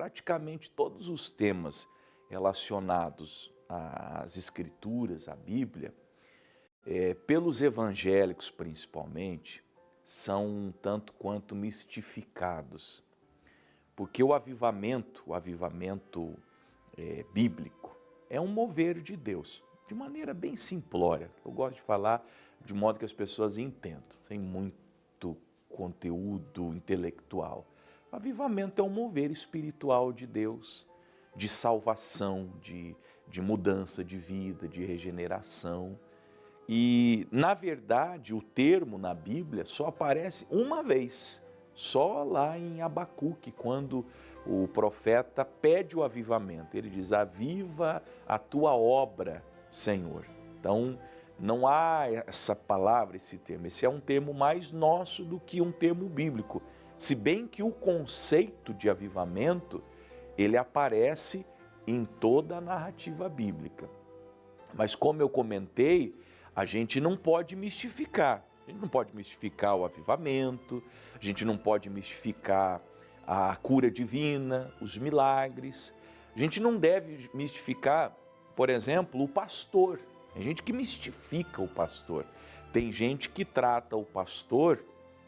praticamente todos os temas relacionados às Escrituras, à Bíblia, pelos evangélicos principalmente, são um tanto quanto mistificados. Porque o avivamento bíblico, é um mover de Deus, de maneira bem simplória. Eu gosto de falar de modo que as pessoas entendam, sem muito conteúdo intelectual. O avivamento é um mover espiritual de Deus, de salvação, de mudança de vida, de regeneração. E, na verdade, o termo na Bíblia só aparece uma vez, só lá em Abacuque, quando o profeta pede o avivamento. Ele diz: aviva a tua obra, Senhor. Então, não há essa palavra, esse termo. Esse é um termo mais nosso do que um termo bíblico. Se bem que o conceito de avivamento, ele aparece em toda a narrativa bíblica. Mas, como eu comentei, a gente não pode mistificar. A gente não pode mistificar o avivamento, a gente não pode mistificar a cura divina, os milagres. A gente não deve mistificar, por exemplo, o pastor. Tem gente que mistifica o pastor. Tem gente que trata o pastor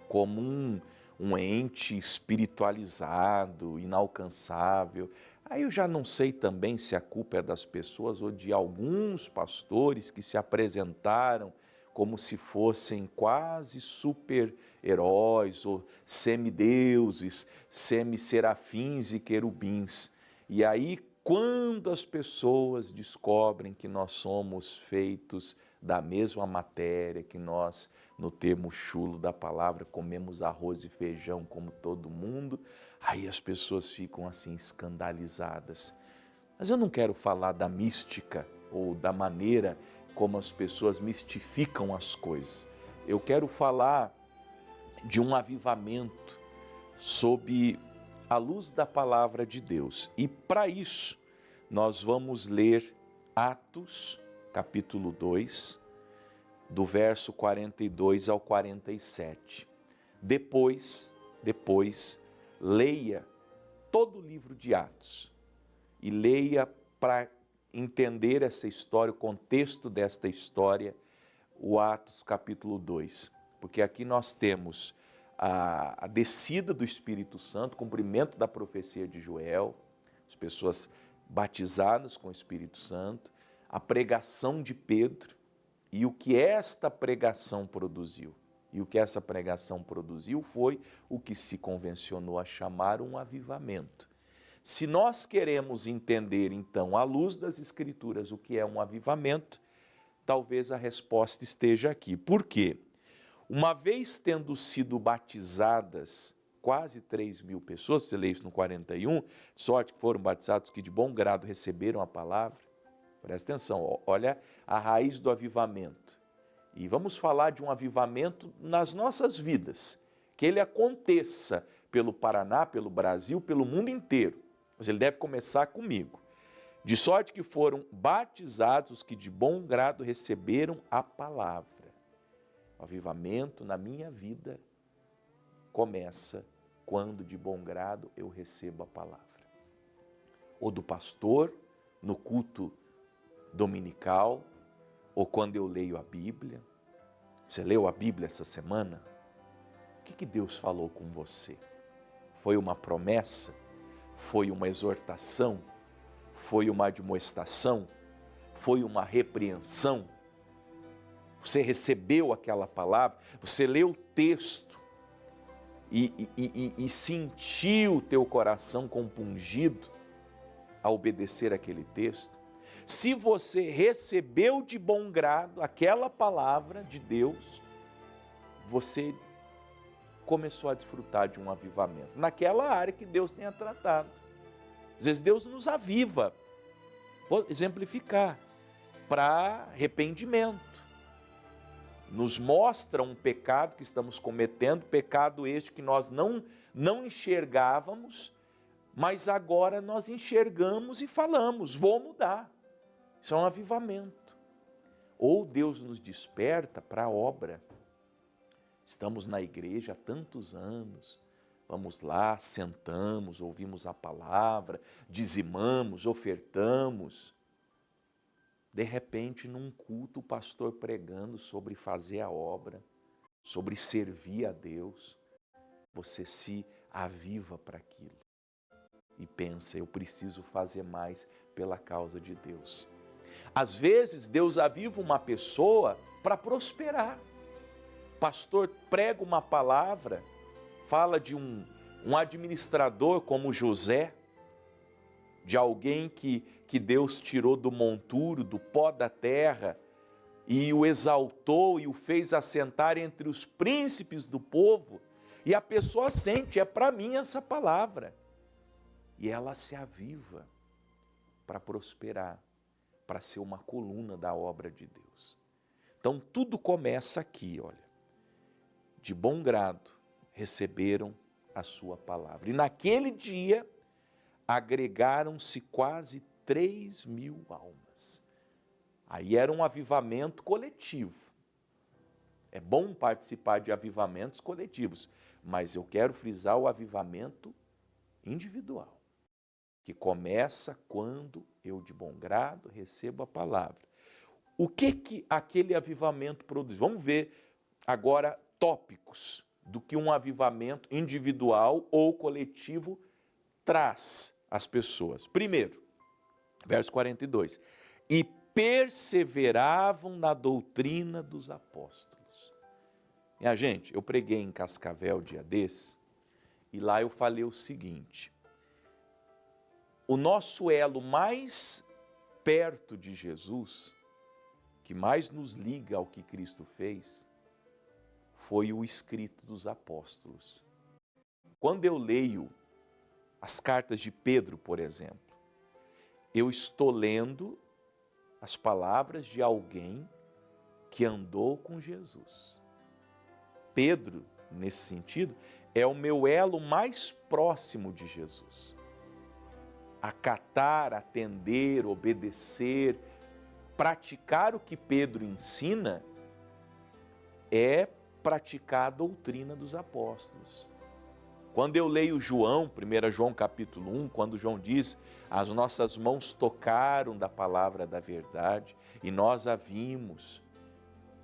como um ente espiritualizado, inalcançável. Aí eu já não sei também se a culpa é das pessoas ou de alguns pastores que se apresentaram como se fossem quase super-heróis ou semideuses, semi-serafins e querubins. E aí, quando as pessoas descobrem que nós somos feitos da mesma matéria, que nós, no termo chulo da palavra, comemos arroz e feijão como todo mundo, aí as pessoas ficam assim escandalizadas. Mas eu não quero falar da mística ou da maneira como as pessoas mistificam as coisas. Eu quero falar de um avivamento sob a luz da palavra de Deus. E para isso, nós vamos ler Atos, capítulo 2, do verso 42 ao 47. Depois, leia todo o livro de Atos e leia para entender essa história, o contexto desta história, o Atos capítulo 2. Porque aqui nós temos a descida do Espírito Santo, cumprimento da profecia de Joel, as pessoas batizadas com o Espírito Santo, a pregação de Pedro e o que esta pregação produziu. E o que essa pregação produziu foi o que se convencionou a chamar um avivamento. Se nós queremos entender, então, à luz das Escrituras, o que é um avivamento, talvez a resposta esteja aqui. Por quê? Uma vez tendo sido batizadas quase 3.000 pessoas, você lê isso no 41, sorte que foram batizados que de bom grado receberam a palavra. Presta atenção, olha a raiz do avivamento. E vamos falar de um avivamento nas nossas vidas, que ele aconteça pelo Paraná, pelo Brasil, pelo mundo inteiro. Mas ele deve começar comigo. De sorte que foram batizados os que de bom grado receberam a palavra. O avivamento na minha vida começa quando de bom grado eu recebo a palavra. Ou do pastor, no culto dominical, ou quando eu leio a Bíblia. Você leu a Bíblia essa semana? O que Deus falou com você? Foi uma promessa? Foi uma exortação? Foi uma admoestação? Foi uma repreensão? Você recebeu aquela palavra? Você leu o texto e sentiu o teu coração compungido a obedecer aquele texto? Se você recebeu de bom grado aquela palavra de Deus, você começou a desfrutar de um avivamento naquela área que Deus tenha tratado. Às vezes Deus nos aviva, vou exemplificar, para arrependimento. Nos mostra um pecado que estamos cometendo, pecado este que nós não enxergávamos, mas agora nós enxergamos e falamos, vou mudar. Isso é um avivamento. Ou Deus nos desperta para a obra. Estamos na igreja há tantos anos, Vamos lá, sentamos, ouvimos a palavra, dizimamos, ofertamos. De repente, num culto, o pastor pregando sobre fazer a obra, sobre servir a Deus, você se aviva para aquilo e pensa, eu preciso fazer mais pela causa de Deus. Às vezes, Deus aviva uma pessoa para prosperar. O pastor prega uma palavra, fala de um administrador como José, de alguém que Deus tirou do monturo, do pó da terra, e o exaltou e o fez assentar entre os príncipes do povo, e a pessoa sente, é para mim essa palavra. E ela se aviva para prosperar, para ser uma coluna da obra de Deus. Então tudo começa aqui, olha. De bom grado receberam a sua palavra. E naquele dia agregaram-se quase 3.000 almas. Aí era um avivamento coletivo. É bom participar de avivamentos coletivos, mas eu quero frisar o avivamento individual, que começa quando eu de bom grado recebo a palavra. O que aquele avivamento produz? Vamos ver agora tópicos do que um avivamento individual ou coletivo traz às pessoas. Primeiro, verso 42, e perseveravam na doutrina dos apóstolos. Minha gente, eu preguei em Cascavel dia desses, e lá eu falei o seguinte, o nosso elo mais perto de Jesus, que mais nos liga ao que Cristo fez, foi o escrito dos apóstolos. Quando eu leio as cartas de Pedro, por exemplo, eu estou lendo as palavras de alguém que andou com Jesus. Pedro, nesse sentido, é o meu elo mais próximo de Jesus. Acatar, atender, obedecer, praticar o que Pedro ensina é praticar a doutrina dos apóstolos. Quando eu leio João, 1 João capítulo 1, quando João diz, as nossas mãos tocaram da palavra da verdade e nós a vimos.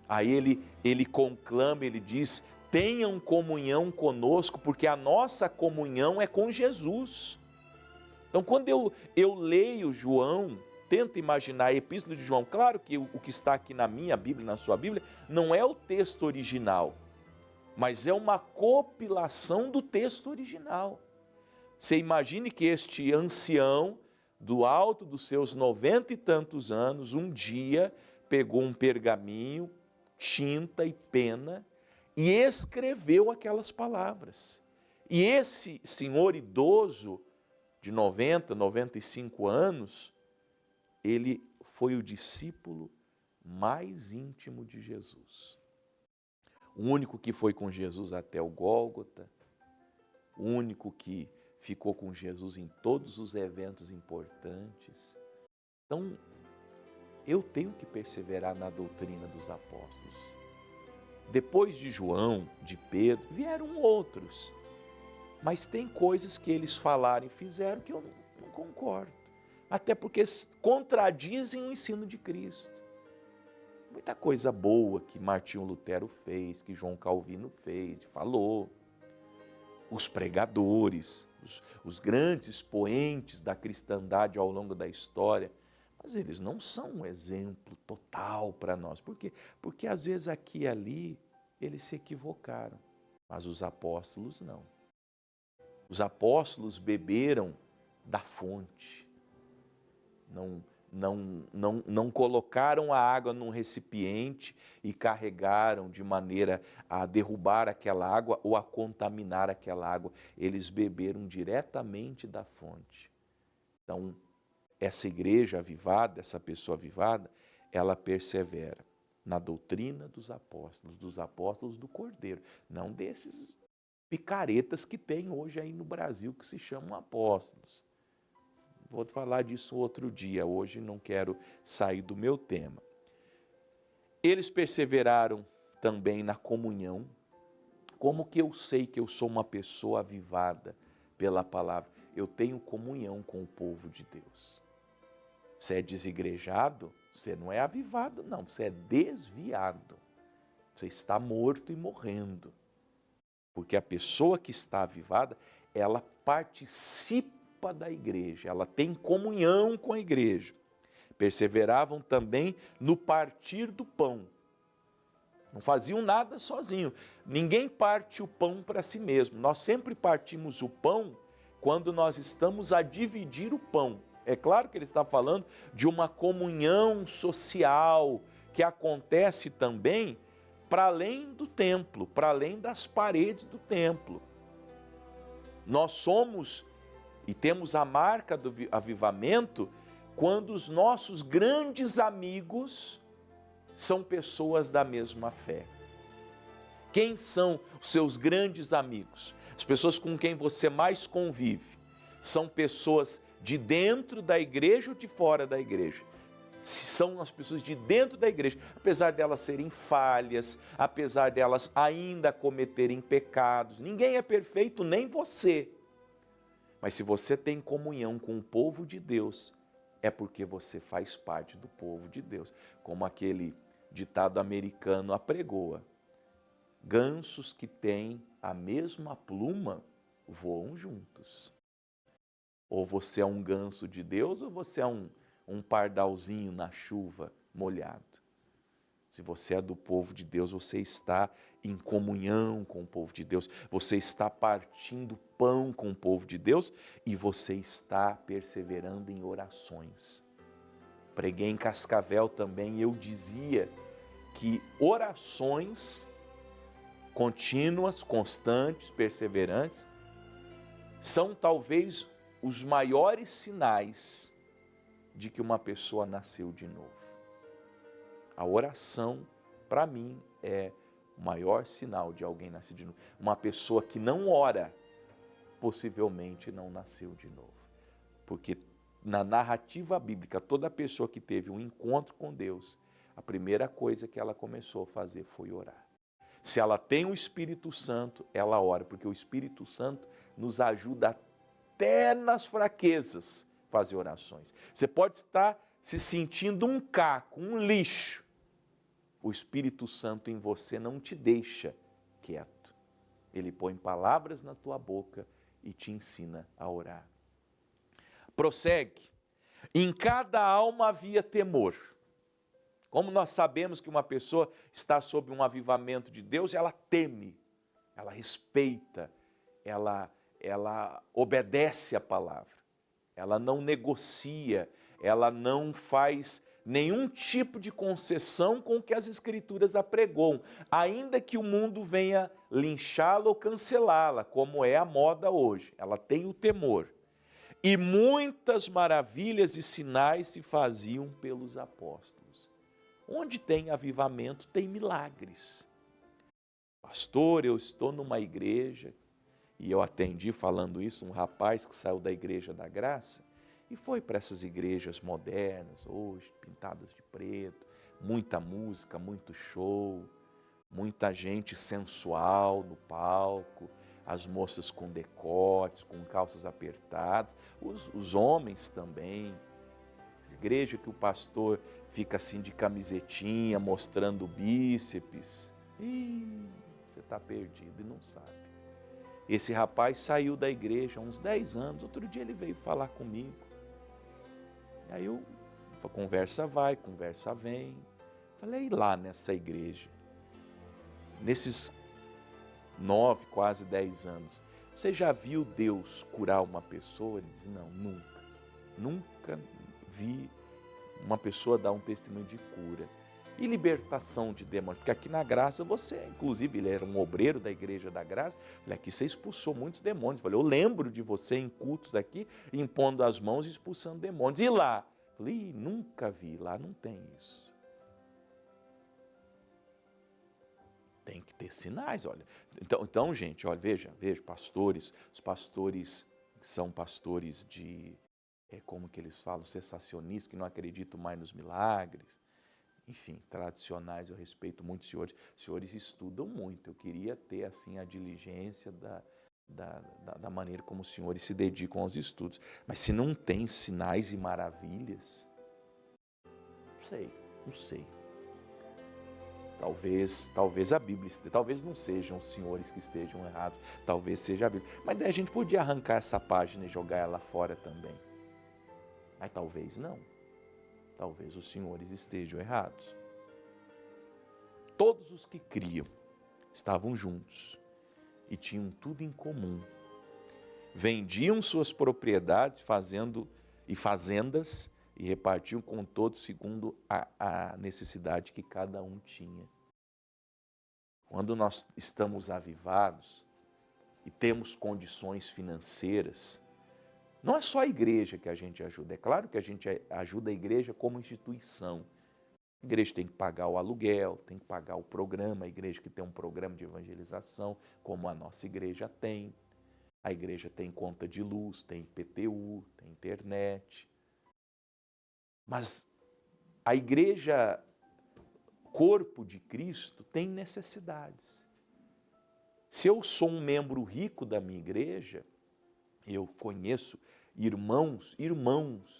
Aí ele conclama, ele diz, tenham comunhão conosco, porque a nossa comunhão é com Jesus. Então, quando eu leio João, tento imaginar a epístola de João, claro que o que está aqui na minha Bíblia, na sua Bíblia, não é o texto original, mas é uma compilação do texto original. Você imagine que este ancião, do alto dos seus 90 e tantos anos, um dia pegou um pergaminho, tinta e pena e escreveu aquelas palavras. E esse senhor idoso, de 90, 95 anos, ele foi o discípulo mais íntimo de Jesus. O único que foi com Jesus até o Gólgota, o único que ficou com Jesus em todos os eventos importantes. Então, eu tenho que perseverar na doutrina dos apóstolos. Depois de João, de Pedro, vieram outros. Mas tem coisas que eles falaram e fizeram que eu não concordo. Até porque contradizem o ensino de Cristo. Muita coisa boa que Martinho Lutero fez, que João Calvino fez, falou. Os pregadores, os grandes expoentes da cristandade ao longo da história, mas eles não são um exemplo total para nós. Por quê? Porque às vezes aqui e ali eles se equivocaram, mas os apóstolos não. Os apóstolos beberam da fonte, não colocaram a água num recipiente e carregaram de maneira a derrubar aquela água ou a contaminar aquela água. Eles beberam diretamente da fonte. Então, essa igreja avivada, essa pessoa avivada, ela persevera na doutrina dos apóstolos do Cordeiro, não desses picaretas que tem hoje aí no Brasil que se chamam apóstolos. Vou falar disso outro dia, hoje não quero sair do meu tema. Eles perseveraram também na comunhão. Como que eu sei que eu sou uma pessoa avivada pela palavra? Eu tenho comunhão com o povo de Deus. Você é desigrejado, você não é avivado, não, você é desviado. Você está morto e morrendo. Porque a pessoa que está avivada, ela participa da igreja, ela tem comunhão com a igreja. Perseveravam também no partir do pão. Não faziam nada sozinho. Ninguém parte o pão para si mesmo. Nós sempre partimos o pão quando nós estamos a dividir o pão. É claro que ele está falando de uma comunhão social que acontece também para além do templo, para além das paredes do templo. Nós somos e temos a marca do avivamento quando os nossos grandes amigos são pessoas da mesma fé. Quem são os seus grandes amigos? As pessoas com quem você mais convive são pessoas de dentro da igreja ou de fora da igreja? São as pessoas de dentro da igreja, apesar delas serem falhas, apesar delas ainda cometerem pecados. Ninguém é perfeito, nem você. Mas se você tem comunhão com o povo de Deus, é porque você faz parte do povo de Deus. Como aquele ditado americano apregoa: gansos que têm a mesma pluma voam juntos. Ou você é um ganso de Deus, ou você é um pardalzinho na chuva molhado. Se você é do povo de Deus, você está em comunhão com o povo de Deus, você está partindo pão com o povo de Deus e você está perseverando em orações. Preguei em Cascavel também e eu dizia que orações contínuas, constantes, perseverantes, são talvez os maiores sinais de que uma pessoa nasceu de novo. A oração, para mim, é o maior sinal de alguém nascer de novo. Uma pessoa que não ora, possivelmente não nasceu de novo. Porque na narrativa bíblica, toda pessoa que teve um encontro com Deus, a primeira coisa que ela começou a fazer foi orar. Se ela tem o Espírito Santo, ela ora, porque o Espírito Santo nos ajuda até nas fraquezas a fazer orações. Você pode estar se sentindo um caco, um lixo. O Espírito Santo em você não te deixa quieto. Ele põe palavras na tua boca e te ensina a orar. Prossegue. Em cada alma havia temor. Como nós sabemos que uma pessoa está sob um avivamento de Deus, ela teme, ela respeita, ela obedece a palavra, ela não negocia, ela não faz nenhum tipo de concessão com o que as Escrituras apregoam, ainda que o mundo venha linchá-la ou cancelá-la, como é a moda hoje. Ela tem o temor. E muitas maravilhas e sinais se faziam pelos apóstolos. Onde tem avivamento, tem milagres. Pastor, eu estou numa igreja, e eu atendi falando isso, um rapaz que saiu da Igreja da Graça, e foi para essas igrejas modernas, hoje, pintadas de preto, muita música, muito show, muita gente sensual no palco, as moças com decotes, com calças apertadas, os homens também. Igreja que o pastor fica assim de camisetinha, mostrando o bíceps. Ih, você está perdido e não sabe. Esse rapaz saiu da igreja há uns 10 anos, outro dia ele veio falar comigo. Aí conversa vai, conversa vem. Falei, lá nessa igreja, nesses 9, quase 10 anos, você já viu Deus curar uma pessoa? Ele disse, não, nunca. Nunca vi uma pessoa dar um testemunho de cura. E libertação de demônios, porque aqui na Graça você, inclusive ele era um obreiro da Igreja da Graça, aqui você expulsou muitos demônios. Falei, eu lembro de você em cultos aqui, impondo as mãos e expulsando demônios. E lá? Falei, nunca vi, lá não tem isso. Tem que ter sinais, olha. Então gente, olha, veja, pastores, os pastores são pastores de, como que eles falam, cessacionistas, que não acreditam mais nos milagres. enfim, tradicionais. Eu respeito muito os senhores. Os senhores estudam muito. Eu queria ter, assim, a diligência da maneira como os senhores se dedicam aos estudos. Mas se não tem sinais e maravilhas, não sei. Talvez a Bíblia, talvez não sejam os senhores que estejam errados, talvez seja a Bíblia. Mas daí a gente podia arrancar essa página e jogar ela fora também. Mas talvez não. Talvez os senhores estejam errados. Todos os que criam estavam juntos e tinham tudo em comum. Vendiam suas propriedades e fazendas e repartiam com todos segundo a necessidade que cada um tinha. Quando nós estamos avivados e temos condições financeiras, não é só a igreja que a gente ajuda. É claro que a gente ajuda a igreja como instituição. A igreja tem que pagar o aluguel, tem que pagar o programa, a igreja que tem um programa de evangelização, como a nossa igreja tem. A igreja tem conta de luz, tem IPTU, tem internet. Mas a igreja, corpo de Cristo, tem necessidades. Se eu sou um membro rico da minha igreja, eu conheço irmãos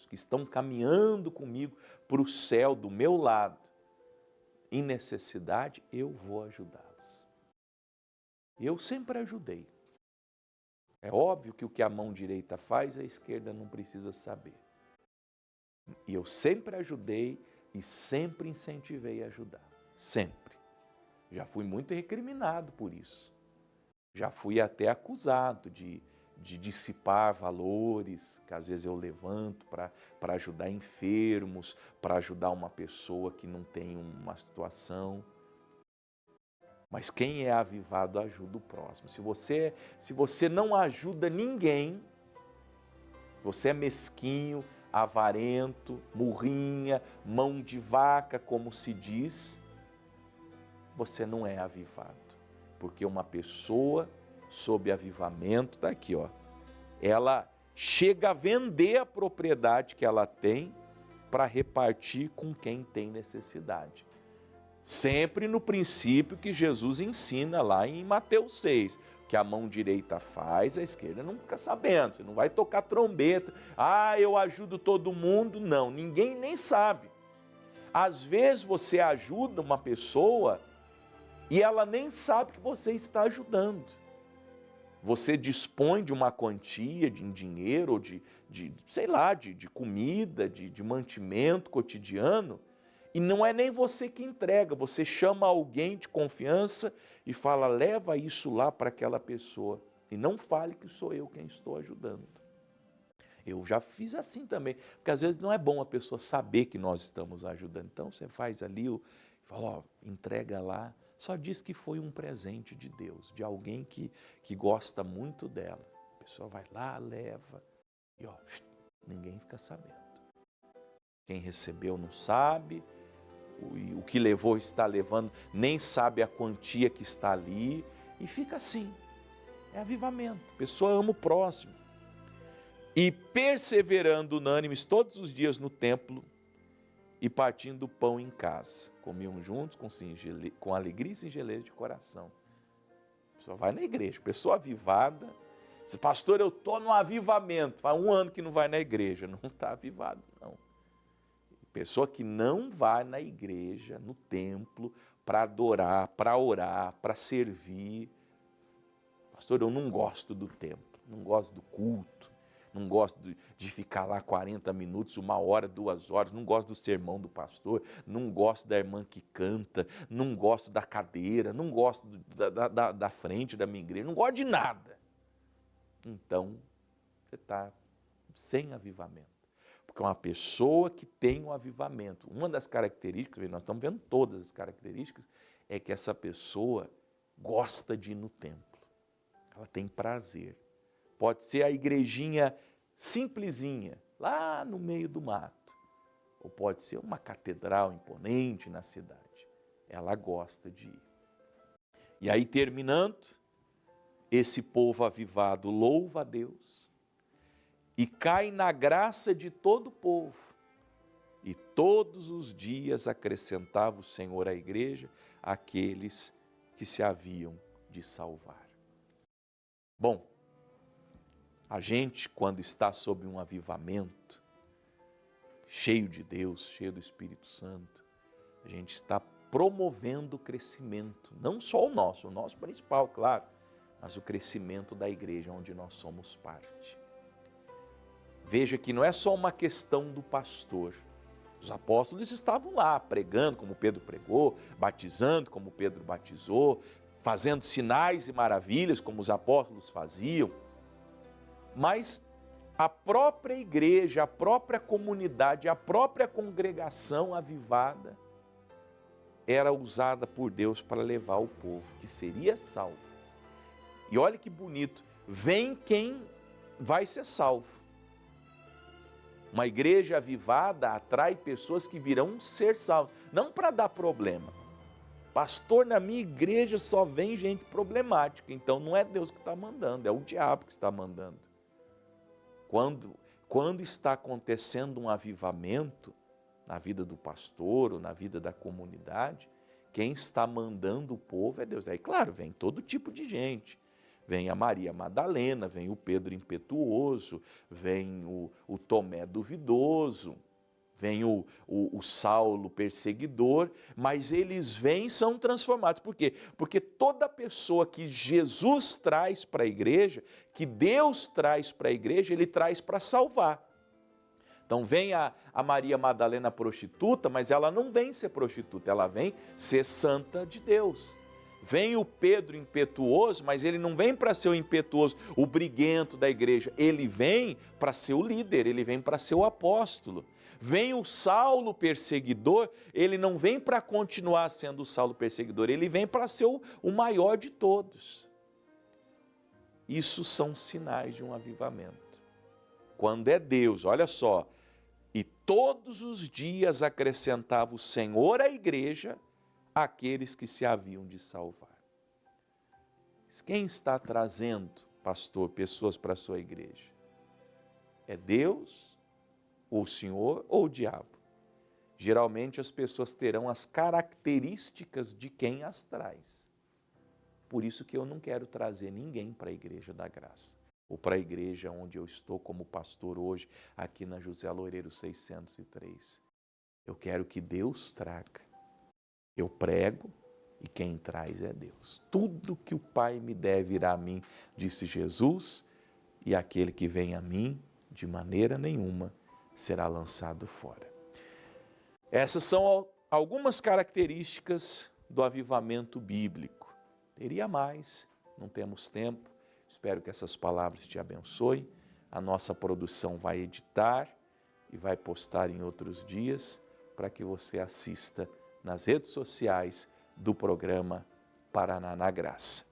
que estão caminhando comigo para o céu do meu lado, em necessidade, eu vou ajudá-los. Eu sempre ajudei. É óbvio que o que a mão direita faz, a esquerda não precisa saber. E eu sempre ajudei e sempre incentivei a ajudar. Sempre. Já fui muito recriminado por isso. Já fui até acusado de dissipar valores, que às vezes eu levanto para ajudar enfermos, para ajudar uma pessoa que não tem uma situação. Mas quem é avivado ajuda o próximo. Se você não ajuda ninguém, você é mesquinho, avarento, murrinha, mão de vaca, como se diz, você não é avivado. Porque uma pessoa sob avivamento, está aqui, ó, ela chega a vender a propriedade que ela tem para repartir com quem tem necessidade. Sempre no princípio que Jesus ensina lá em Mateus 6, que a mão direita faz, a esquerda não fica sabendo, você não vai tocar trombeta, eu ajudo todo mundo, não, ninguém nem sabe. Às vezes você ajuda uma pessoa e ela nem sabe que você está ajudando. Você dispõe de uma quantia em dinheiro, ou de comida, de mantimento cotidiano, e não é nem você que entrega, você chama alguém de confiança e fala, leva isso lá para aquela pessoa. E não fale que sou eu quem estou ajudando. Eu já fiz assim também, porque às vezes não é bom a pessoa saber que nós estamos ajudando. Então você faz ali, fala, entrega lá, só diz que foi um presente de Deus, de alguém que gosta muito dela. A pessoa vai lá, leva, e ninguém fica sabendo. Quem recebeu não sabe, o que levou está levando, nem sabe a quantia que está ali, e fica assim. É avivamento, a pessoa ama o próximo. E perseverando unânimes todos os dias no templo e partindo o pão em casa. Comiam juntos com alegria e singeleza de coração. A pessoa vai na igreja, pessoa avivada, diz, pastor, eu estou no avivamento, faz 1 ano que não vai na igreja, não está avivado, não. Pessoa que não vai na igreja, no templo, para adorar, para orar, para servir. Pastor, eu não gosto do templo, não gosto do culto, não gosto de ficar lá 40 minutos, 1 hora, 2 horas, não gosto do sermão do pastor, não gosto da irmã que canta, não gosto da cadeira, não gosto da frente da minha igreja, não gosto de nada. Então, você está sem avivamento. Porque uma pessoa que tem um avivamento, uma das características, nós estamos vendo todas as características, é que essa pessoa gosta de ir no templo. Ela tem prazer. Pode ser a igrejinha simplesinha, lá no meio do mato. Ou pode ser uma catedral imponente na cidade. Ela gosta de ir. E aí, terminando, esse povo avivado louva a Deus e cai na graça de todo o povo. E todos os dias acrescentava o Senhor à igreja aqueles que se haviam de salvar. Bom, a gente, quando está sob um avivamento, cheio de Deus, cheio do Espírito Santo, a gente está promovendo o crescimento, não só o nosso principal, claro, mas o crescimento da igreja onde nós somos parte. Veja que não é só uma questão do pastor. Os apóstolos estavam lá pregando como Pedro pregou, batizando como Pedro batizou, fazendo sinais e maravilhas como os apóstolos faziam. Mas a própria igreja, a própria comunidade, a própria congregação avivada era usada por Deus para levar o povo que seria salvo. E olha que bonito, vem quem vai ser salvo. Uma igreja avivada atrai pessoas que virão ser salvas, não para dar problema. Pastor, na minha igreja só vem gente problemática, então não é Deus que está mandando, é o diabo que está mandando. Quando está acontecendo um avivamento na vida do pastor ou na vida da comunidade, quem está mandando o povo é Deus. Aí, claro, vem todo tipo de gente. Vem a Maria Madalena, vem o Pedro impetuoso, vem o Tomé duvidoso, vem o Saulo perseguidor, mas eles vêm e são transformados. Por quê? Porque toda pessoa que Jesus traz para a igreja, que Deus traz para a igreja, Ele traz para salvar. Então vem a Maria Madalena prostituta, mas ela não vem ser prostituta, ela vem ser santa de Deus. Vem o Pedro impetuoso, mas ele não vem para ser o impetuoso, o briguento da igreja. Ele vem para ser o líder, ele vem para ser o apóstolo. Vem o Saulo perseguidor, ele não vem para continuar sendo o Saulo perseguidor, ele vem para ser o maior de todos. Isso são sinais de um avivamento. Quando é Deus, olha só, e todos os dias acrescentava o Senhor à igreja aqueles que se haviam de salvar. Quem está trazendo, pastor, pessoas para a sua igreja? É Deus, ou o Senhor, ou o diabo? Geralmente as pessoas terão as características de quem as traz. Por isso que eu não quero trazer ninguém para a igreja da graça, ou para a igreja onde eu estou como pastor hoje, aqui na José Loureiro 603. Eu quero que Deus traga. Eu prego e quem traz é Deus. Tudo que o Pai me der virá a mim, disse Jesus, e aquele que vem a mim, de maneira nenhuma, será lançado fora. Essas são algumas características do avivamento bíblico. Teria mais, não temos tempo. Espero que essas palavras te abençoem. A nossa produção vai editar e vai postar em outros dias para que você assista nas redes sociais do programa Paraná na Graça.